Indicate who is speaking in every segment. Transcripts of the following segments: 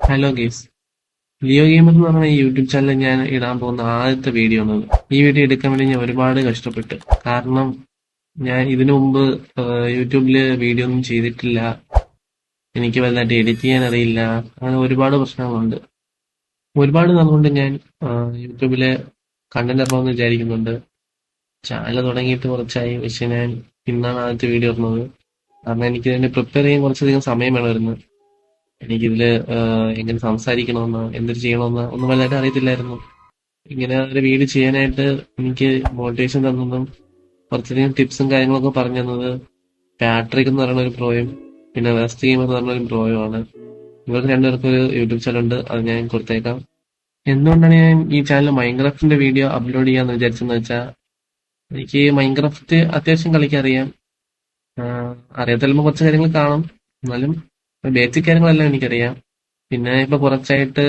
Speaker 1: Hello guys, Leo gamer എന്ന് പറഞ്ഞ ഈ യൂട്യൂബ് ചാനലിൽ ഞാൻ ഇടാൻ പോകുന്ന ആദ്യത്തെ വീഡിയോ ആണത്. ഈ വീഡിയോ എടുക്കാൻ വേണ്ടി ഞാൻ ഒരുപാട് കഷ്ടപ്പെട്ടു. കാരണം ഞാൻ ഇതിനു മുമ്പ് യൂട്യൂബിൽ വീഡിയോ ഒന്നും ചെയ്തിട്ടില്ല. എനിക്ക് വലുതായിട്ട് എഡിറ്റ് ചെയ്യാൻ അറിയില്ല. അങ്ങനെ ഒരുപാട് പ്രശ്നങ്ങളുണ്ട്. ഒരുപാട് നാളുകൊണ്ട് ഞാൻ യൂട്യൂബില് കണ്ടന്റ് ഇറങ്ങുമെന്ന് വിചാരിക്കുന്നുണ്ട്. ചാനൽ തുടങ്ങിയിട്ട് കുറച്ചായി, പക്ഷെ ഞാൻ ഇന്നാണ് ആദ്യത്തെ വീഡിയോ ഇടുന്നത്. കാരണം എനിക്ക് ഇതിനെ പ്രിപ്പയർ ചെയ്യാൻ കുറച്ചധികം സമയം വേണമായിരുന്നു. എനിക്കിതില് എങ്ങനെ സംസാരിക്കണമെന്ന് എന്തൊരു ചെയ്യണമെന്ന് ഒന്നും വലുതായിട്ട് അറിയത്തില്ലായിരുന്നു. ഇങ്ങനെ ഒരു വീഡിയോ ചെയ്യാനായിട്ട് എനിക്ക് മോട്ടിവേഷൻ തന്നതും കുറച്ചധികം ടിപ്സും കാര്യങ്ങളൊക്കെ പറഞ്ഞു തന്നത് പാട്രിക് എന്ന് പറയുന്ന ഒരു പ്രോയും പിന്നെ വെസ്റ്റ് ഗെയിം എന്ന് പറഞ്ഞ ഒരു പ്രോയും ആണ്. ഇവർക്ക് രണ്ടുപേർക്കും ഒരു യൂട്യൂബ് ചാനൽ ഉണ്ട്, അത് ഞാൻ കൊടുത്തേക്കാം. എന്തുകൊണ്ടാണ് ഞാൻ ഈ ചാനൽ മൈൻക്രാഫ്റ്റിന്റെ വീഡിയോ അപ്ലോഡ് ചെയ്യാന്ന് വിചാരിച്ചെന്ന് വെച്ചാൽ എനിക്ക് മൈൻക്രാഫ്റ്റ് അത്യാവശ്യം കളിക്കാൻ അറിയാം. അറിയാത്തല്ലുമ്പോൾ കുറച്ച് കാര്യങ്ങൾ കാണും, എന്നാലും ബേസിക് കാര്യങ്ങളെല്ലാം എനിക്കറിയാം. പിന്നെ ഇപ്പൊ കുറച്ചായിട്ട്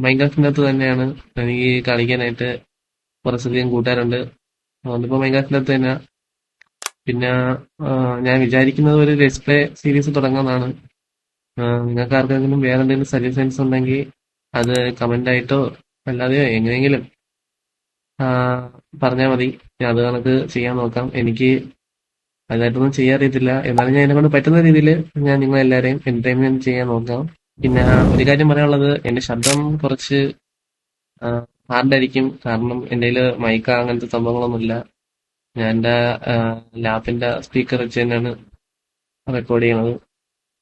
Speaker 1: മൈൻക്രാഫ്റ്റിന്റെ അകത്ത് തന്നെയാണ് എനിക്ക് കളിക്കാനായിട്ട് കുറച്ചധികം കൂട്ടുകാരുണ്ട്. അതുകൊണ്ടിപ്പോ മൈൻക്രാഫ്റ്റിന്റെ അകത്ത് തന്നെ. പിന്നെ ഞാൻ വിചാരിക്കുന്നത് ഒരു ലെറ്റ്സ് പ്ലേ സീരീസ് തുടങ്ങാന്നാണ്. നിങ്ങൾക്ക് ആർക്കെങ്കിലും വേറെ എന്തെങ്കിലും സജഷൻസ് ഉണ്ടെങ്കിൽ അത് കമന്റ് ആയിട്ടോ അല്ലാതെയോ എങ്ങനെയെങ്കിലും പറഞ്ഞാൽ മതി. ഞാൻ അത് കണക്ക് ചെയ്യാൻ നോക്കാം. എനിക്ക് അതായിട്ടൊന്നും ചെയ്യാൻ അറിയത്തില്ല, എന്നാലും ഞാൻ എന്നെ കൊണ്ട് പറ്റുന്ന രീതിയിൽ ഞാൻ നിങ്ങളെല്ലാവരെയും എന്റർടൈൻമെന്റ് ചെയ്യാൻ നോക്കാം. പിന്നെ ഒരു കാര്യം പറയാനുള്ളത്, എന്റെ ശബ്ദം കുറച്ച് ഹാർഡായിരിക്കും. കാരണം എന്റെ കയ്യില് മൈക്ക അങ്ങനത്തെ സംഭവങ്ങളൊന്നുമില്ല. ഞാൻ എന്റെ ലാപ്പിന്റെ സ്പീക്കർ വെച്ച് തന്നെയാണ് റെക്കോർഡ് ചെയ്യണത്.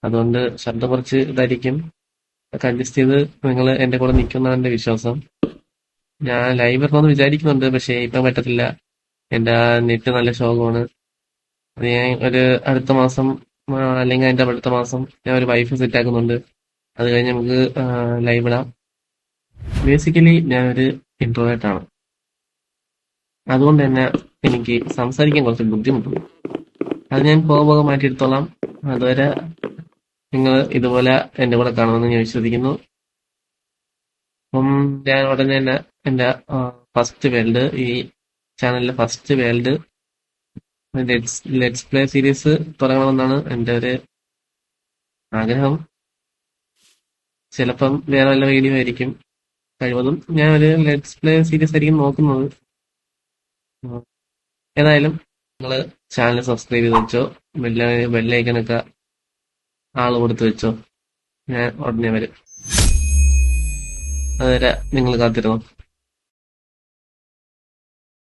Speaker 1: അതുകൊണ്ട് ശബ്ദം കുറച്ച് ഇതായിരിക്കും. ഒക്കെ അഡ്ജസ്റ്റ് ചെയ്ത് നിങ്ങൾ എന്റെ കൂടെ നിൽക്കുന്നതാണ് എന്റെ വിശ്വാസം. ഞാൻ ലൈവ് വരണമെന്ന് വിചാരിക്കുന്നുണ്ട്, പക്ഷേ ഇപ്പം പറ്റത്തില്ല. എന്റെ നെറ്റ് നല്ല ശോകമാണ്. അത് ഞാൻ ഒരു അടുത്ത മാസം അല്ലെങ്കിൽ അതിന്റെ അടുത്ത മാസം ഞാൻ ഒരു വൈഫ് സെറ്റ് ആക്കുന്നുണ്ട്. അത് കഴിഞ്ഞ് നമുക്ക് ലൈവ് ഇടാം. ബേസിക്കലി ഞാനൊരു ഇൻട്രോവേർട്ട് ആണ്. അതുകൊണ്ട് തന്നെ എനിക്ക് സംസാരിക്കാൻ കുറച്ച് ബുദ്ധിമുട്ടുണ്ട്. അത് ഞാൻ പോകെ പോകെ മാറ്റിയെടുത്തോളാം. അതുവരെ നിങ്ങൾ ഇതുപോലെ എന്റെ കൂടെ കാണുമെന്ന് ഞാൻ വിശ്വസിക്കുന്നു. അപ്പം ഞാൻ ഉടനെ തന്നെ എന്റെ ഫസ്റ്റ് വേൾഡ്, ഈ ചാനലിലെ first world let's play series തുടങ്ങണമെന്നാണ് എൻ്റെ ഒരു ആഗ്രഹം. ചിലപ്പം വേറെ വല്ല വീഡിയോ ആയിരിക്കും. കഴിവതും ഞാൻ ഒരു ലെറ്റ്സ് പ്ലേ സീരീസ് ആയിരിക്കും നോക്കുന്നത്. ഏതായാലും നിങ്ങൾ ചാനൽ സബ്സ്ക്രൈബ് ചെയ്ത് വെച്ചോ, ബെല്ലൈക്കനൊക്കെ ആള് കൊടുത്ത് വെച്ചോ. ഞാൻ ഉടനെ വരും. അതുവരെ നിങ്ങൾ കാത്തിരുന്നോ.